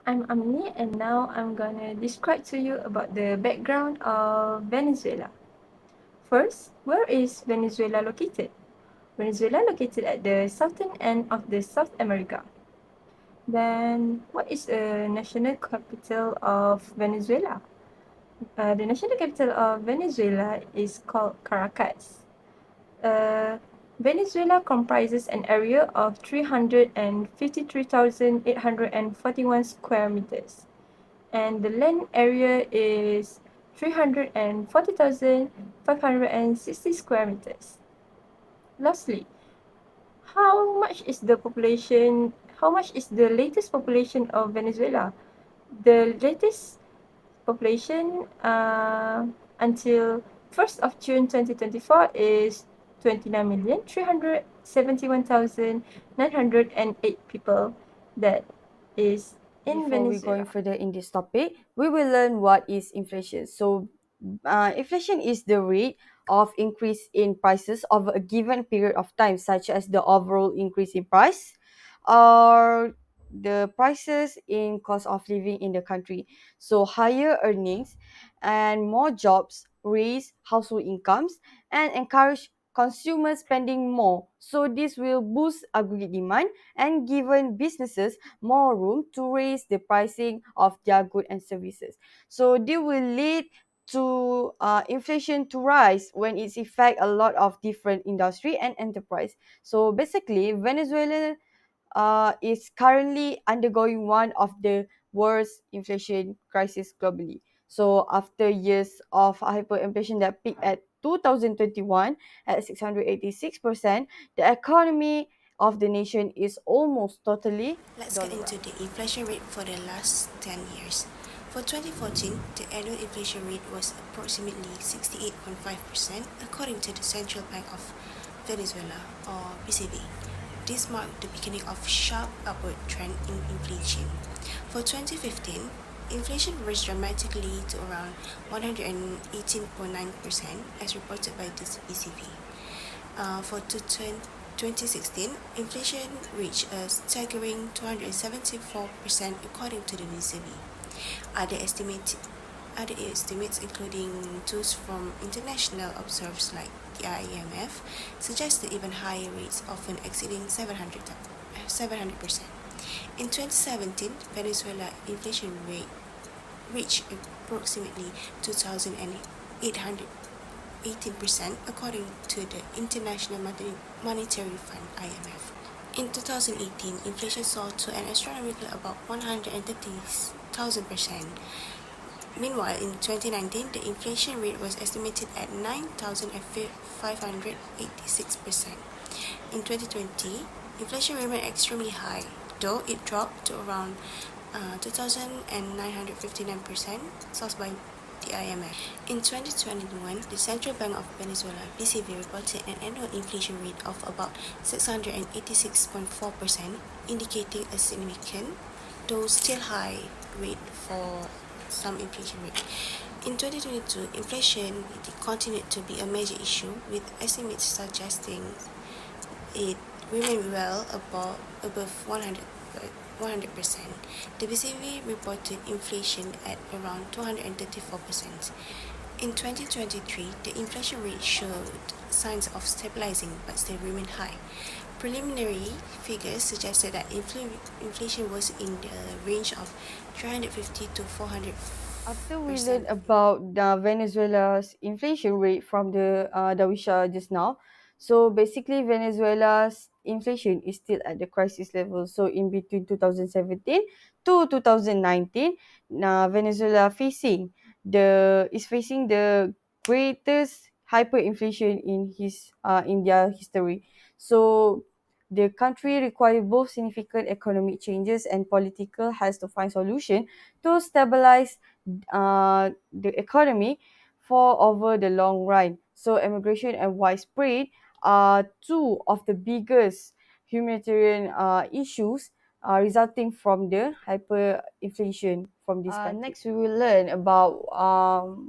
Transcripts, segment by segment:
I'm Amni, and now I'm gonna describe to you about the background of Venezuela. First, where is Venezuela located? Venezuela located at the southern end of the South America. Then, what is the national capital of Venezuela? The national capital of Venezuela is called Caracas. Uh, Venezuela comprises an area of 353,841 square meters, and the land area is 340,560 square meters. Lastly, how much is the population? How much is the latest population of Venezuela? The latest population until 1st of June 2024 is 29,371,908 people that is in Before we going Venezuela. further in this topic, we will learn what is inflation. So, inflation is the rate of increase in prices over a given period of time, such as the overall increase in price or the prices in cost of living in the country. So, higher earnings and more jobs raise household incomes and encourage consumer spending more. So, this will boost aggregate demand and given businesses more room to raise the pricing of their goods and services. So they will lead to inflation to rise when it's affect a lot of different industry and enterprise. So basically, Venezuela is currently undergoing one of the worst inflation crisis globally. So after years of hyperinflation that peaked at 2021 at 686%, the economy of the nation is almost totally Let's get gone into awry. the inflation rate for the last 10 years. For 2014, the annual inflation rate was approximately 68.5% according to the Central Bank of Venezuela or BCV. This marked the beginning of sharp upward trend in inflation. For 2015, inflation rose dramatically to around 118.9% as reported by this BCV. For 2016, inflation reached a staggering 274% according to the BCB. Other estimates, other estimates, including those from international observers like the IMF, suggested even higher rates, often exceeding 700%. In 2017, Venezuela inflation rate reached approximately 2,800 18% according to the International Monetary Fund (IMF). In 2018, inflation soared to an astronomical about 130,000%. Meanwhile, in 2019, the inflation rate was estimated at 9,586%. In 2020, inflation remained extremely high, though it dropped to around 2,959%, sourced by the IMF. In 2021, the Central Bank of Venezuela (BCV) reported an annual inflation rate of about 686.4%, indicating a significant, though still high, rate for some inflation rate. In 2022, inflation continued to be a major issue, with estimates suggesting it remained well above 100%. The BCV reported inflation at around 234%. In 2023, the inflation rate showed signs of stabilizing but still remained high. Preliminary figures suggested that inflation was in the range of 350 to 400% After we learn about the Venezuela's inflation rate from the Dawisha just now, so basically Venezuela's inflation is still at the crisis level. So in between 2017 to 2019, Venezuela facing the greatest hyperinflation in their history. So the country required both significant economic changes and political has to find solution to stabilize the economy for over the long run. So immigration and widespread are two of the biggest humanitarian issues resulting from the hyperinflation inflation from this country. Next, we will learn about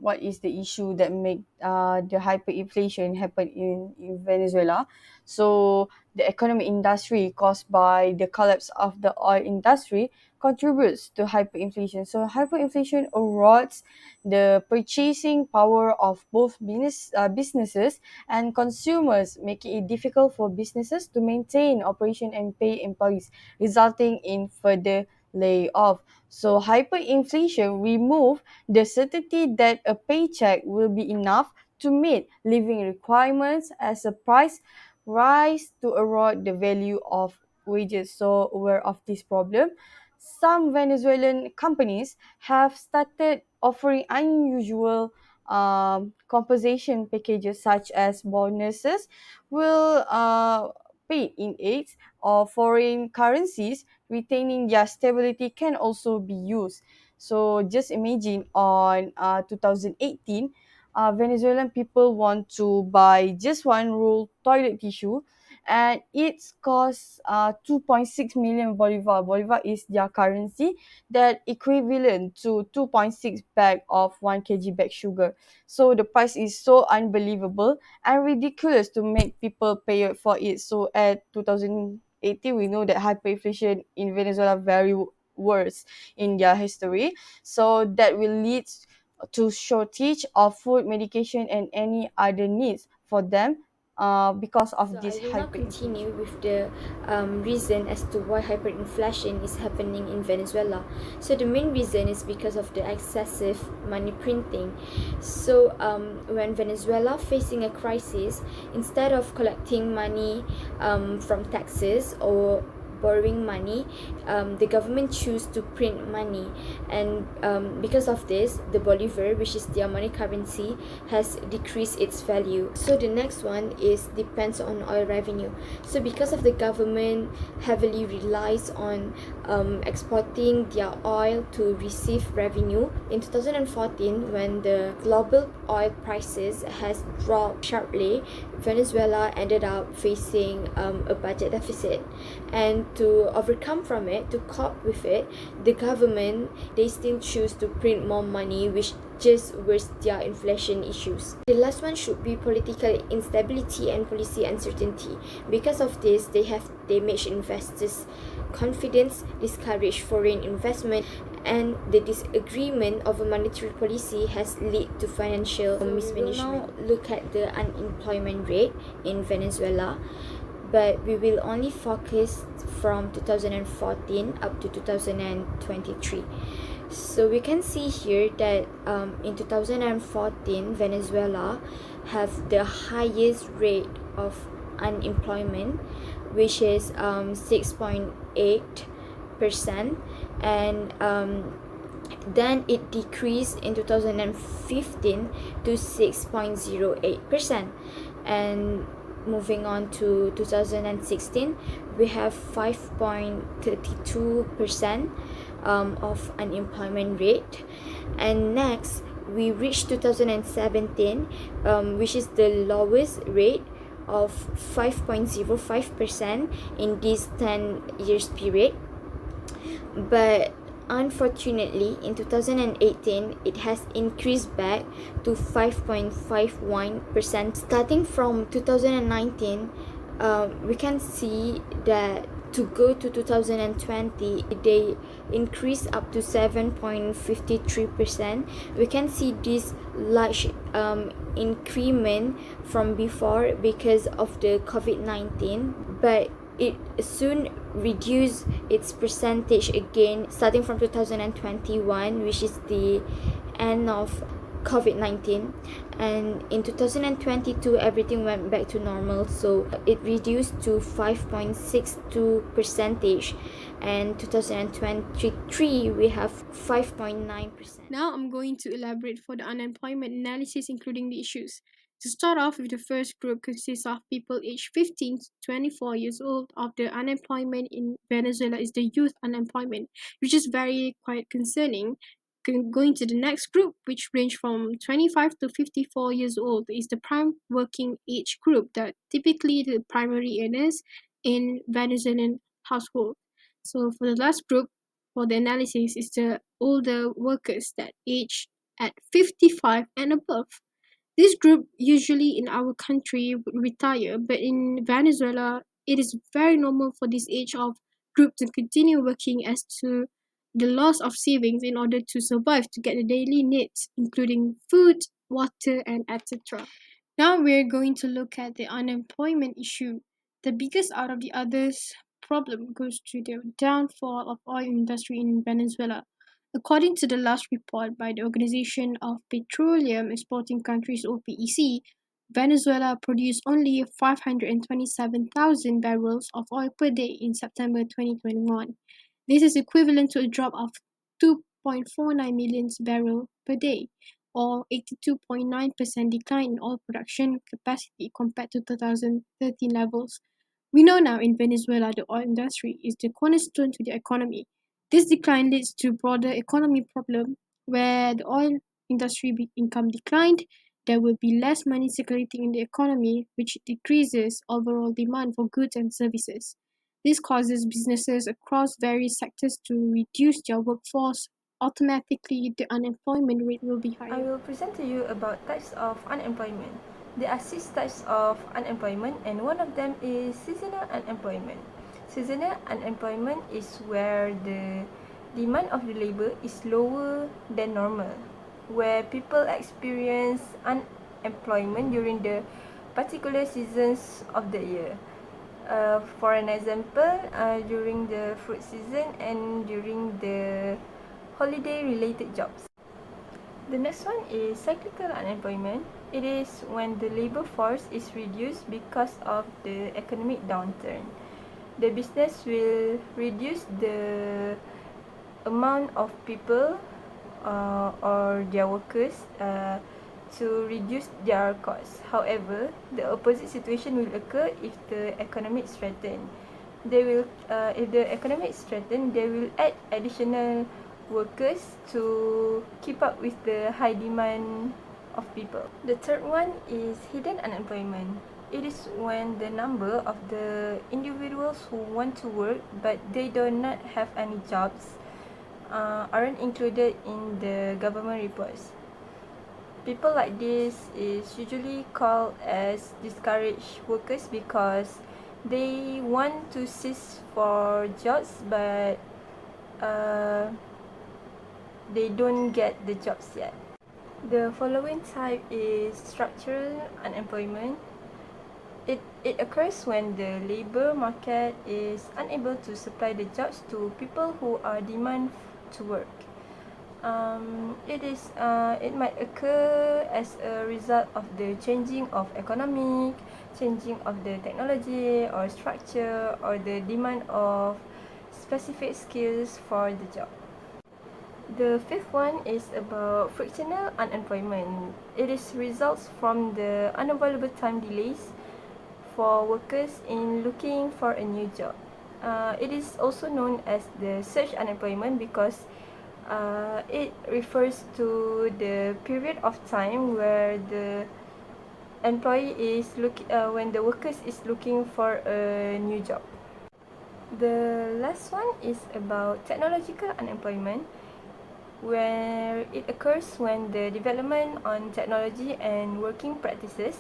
what is the issue that make the hyperinflation happen in Venezuela. So the economic industry caused by the collapse of the oil industry contributes to hyperinflation. So hyperinflation erodes the purchasing power of both businesses and consumers, making it difficult for businesses to maintain operation and pay employees, resulting in further layoff. So hyperinflation remove the certainty that a paycheck will be enough to meet living requirements as a price rise to erode the value of wages. So aware of this problem, some Venezuelan companies have started offering unusual compensation packages such as bonuses will paid in eggs or foreign currencies. Retaining their stability can also be used. So just imagine on 2018, Venezuelan people want to buy just one roll toilet tissue, and it's cost 2.6 million bolivar. Bolivar is their currency that equivalent to 2.6 bag of 1 kg bag sugar. So the price is so unbelievable and ridiculous to make people pay for it. So at 2018, we know that hyperinflation in Venezuela very worse in their history. So that will lead to shortage of food, medication, and any other needs for them because of So I this will now hyperinflation. continue with the reason as to why hyperinflation is happening in Venezuela. So the main reason is because of the excessive money printing. So when Venezuela facing a crisis, instead of collecting money from taxes or borrowing money, the government choose to print money, and because of this, the bolivar, which is their money currency, has decreased its value. So the next one is depends on oil revenue. So because of the government heavily relies on exporting their oil to receive revenue, in 2014 when the global oil prices has dropped sharply, Venezuela ended up facing a budget deficit, and to overcome from it, to cope with it, the government, they still choose to print more money, which just worse their inflation issues. The last one should be political instability and policy uncertainty. Because of this, they have damaged investors' confidence, discouraged foreign investment, and the disagreement over monetary policy has led to financial mismanagement. We will now look at the unemployment rate in Venezuela, but we will only focus from 2014 up to 2023. So we can see here that in 2014, Venezuela have the highest rate of unemployment, which is 6.8%, and then it decreased in 2015 to 6.08%, and moving on to 2016, we have 5.32% of unemployment rate. And next, we reached 2017, which is the lowest rate of 5.05% in this 10 years period. But unfortunately, in 2018, it has increased back to 5.51%. Starting from 2019, we can see that to go to 2020, they increased up to 7.53%. We can see this large increment from before because of the COVID-19, but it soon reduced its percentage again starting from 2021, which is the end of COVID-19, and in 2022 everything went back to normal, so it reduced to 5.62 percentage, and 2023 we have 5.9%. Now I'm going to elaborate for the unemployment analysis, including the issues. To start off with, the first group consists of people aged 15 to 24 years old. Of the unemployment in Venezuela is the youth unemployment, which is very quite concerning. Going to the next group, which range from 25 to 54 years old, is the prime working age group that typically the primary earners in Venezuelan household. So for the last group, for the analysis is the older workers that age at 55 and above. This group usually in our country would retire, but in Venezuela, it is very normal for this age of group to continue working as to the loss of savings in order to survive to get the daily needs, including food, water, and etc. Now we're going to look at the unemployment issue. The biggest out of the others problem goes to the downfall of oil industry in Venezuela. According to the last report by the Organization of Petroleum Exporting Countries OPEC, Venezuela produced only 527,000 barrels of oil per day in September 2021. This is equivalent to a drop of 2.49 million barrels per day, or 82.9% decline in oil production capacity compared to 2013 levels. We know now in Venezuela the oil industry is the cornerstone to the economy. This decline leads to broader economy problem where the oil industry income declined, there will be less money circulating in the economy, which decreases overall demand for goods and services. This causes businesses across various sectors to reduce their workforce. Automatically, the unemployment rate will be I higher. will present to you about types of unemployment. There are 6 types of unemployment, and one of them is seasonal unemployment. Seasonal unemployment is where the demand of the labor is lower than normal, where people experience unemployment during the particular seasons of the year. For an example, during the fruit season and during the holiday-related jobs. The next one is cyclical unemployment. It is when the labor force is reduced because of the economic downturn. The business will reduce the amount of people or their workers to reduce their costs. However, the opposite situation will occur if the economic strengthen. If the economic strengthen, they will add additional workers to keep up with the high demand of people. The third one is hidden unemployment. It is when the number of the individuals who want to work but they do not have any jobs aren't included in the government reports. People like this is usually called as discouraged workers because they want to seek for jobs but uh, they don't get the jobs yet. The following type is structural unemployment. It occurs when the labor market is unable to supply the jobs to people who are demand to work. It might occur as a result of the changing of economic, changing of the technology or structure or the demand of specific skills for the job. The fifth one is about frictional unemployment. It is results from the unavailable time delays for workers in looking for a new job. It is also known as the surge unemployment because it refers to the period of time where the when the workers is looking for a new job. The last one is about technological unemployment, where it occurs when the development on technology and working practices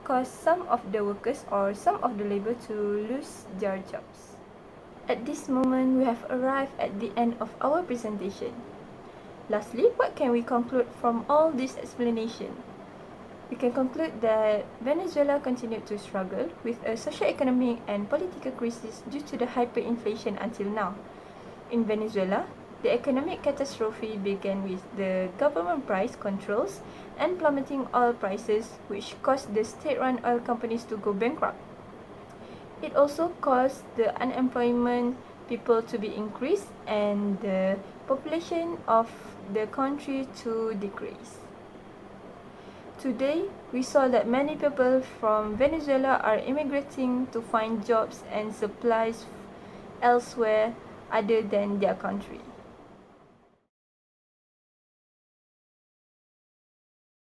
cause some of the workers or some of the labor to lose their jobs. At this moment, we have arrived at the end of our presentation. Lastly, what can we conclude from all this explanation? We can conclude that Venezuela continued to struggle with a socio-economic and political crisis due to the hyperinflation until now. In Venezuela, the economic catastrophe began with the government price controls and plummeting oil prices, which caused the state-run oil companies to go bankrupt. It also caused the unemployment people to be increased and the population of the country to decrease. Today, we saw that many people from Venezuela are immigrating to find jobs and supplies elsewhere other than their country.